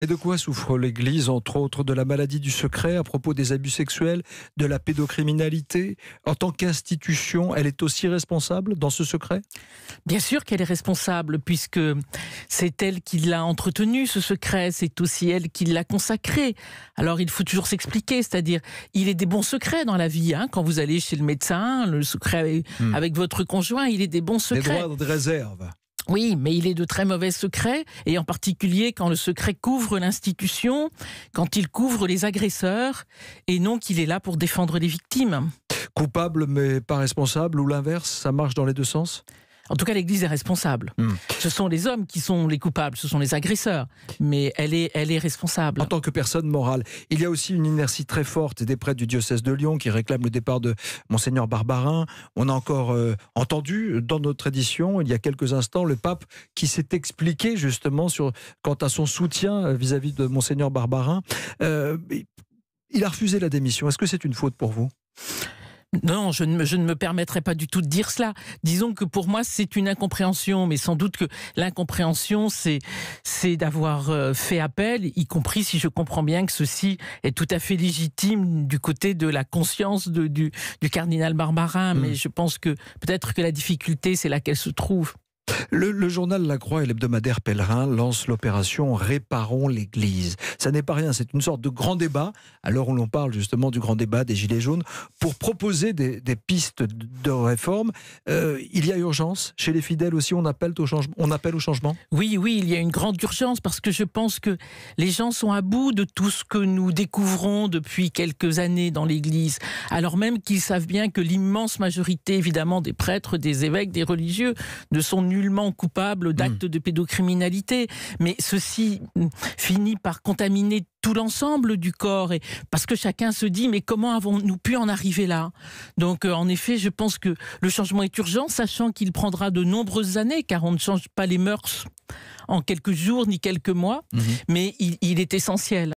Et de quoi souffre l'Église, entre autres de la maladie du secret à propos des abus sexuels, de la pédocriminalité? En tant qu'institution, elle est aussi responsable dans ce secret? Bien sûr qu'elle est responsable, puisque c'est elle qui l'a entretenu, ce secret, c'est aussi elle qui l'a consacré. Alors il faut toujours s'expliquer, c'est-à-dire, il est des bons secrets dans la vie, hein, quand vous allez chez le médecin, le secret avec votre conjoint, il est des bons secrets. Des droits de réserve. Oui, mais il est de très mauvais secrets, et en particulier quand le secret couvre l'institution, quand il couvre les agresseurs, et non qu'il est là pour défendre les victimes. Coupable mais pas responsable, ou l'inverse, ça marche dans les deux sens? En tout cas, l'Église est responsable. Ce sont les hommes qui sont les coupables, ce sont les agresseurs. Mais elle est responsable. En tant que personne morale, il y a aussi une inertie très forte des prêtres du diocèse de Lyon qui réclament le départ de Monseigneur Barbarin. On a encore entendu dans notre édition, il y a quelques instants, le pape qui s'est expliqué justement quant à son soutien vis-à-vis de Monseigneur Barbarin. Il a refusé la démission. Est-ce que c'est une faute pour vous? Non, je ne me permettrai pas du tout de dire cela. Disons que pour moi, c'est une incompréhension, mais sans doute que l'incompréhension, c'est d'avoir fait appel, y compris si je comprends bien que ceci est tout à fait légitime du côté de la conscience du cardinal Barbarin. Mais je pense que peut-être que la difficulté, c'est là qu'elle se trouve. Le journal La Croix et l'hebdomadaire Pèlerin lancent l'opération Réparons l'Église. Ça n'est pas rien, c'est une sorte de grand débat, à l'heure où l'on parle justement du grand débat des Gilets jaunes, pour proposer des pistes de réforme. Il y a urgence chez les fidèles aussi, on appelle au changement? Oui, il y a une grande urgence, parce que je pense que les gens sont à bout de tout ce que nous découvrons depuis quelques années dans l'Église, alors même qu'ils savent bien que l'immense majorité, évidemment, des prêtres, des évêques, des religieux, ne sont nullement coupables d'actes de pédocriminalité. Mais ceci finit par contaminer tout l'ensemble du corps, et parce que chacun se dit, mais comment avons-nous pu en arriver là? Donc en effet, je pense que le changement est urgent, sachant qu'il prendra de nombreuses années, car on ne change pas les mœurs en quelques jours ni quelques mois, mais il est essentiel.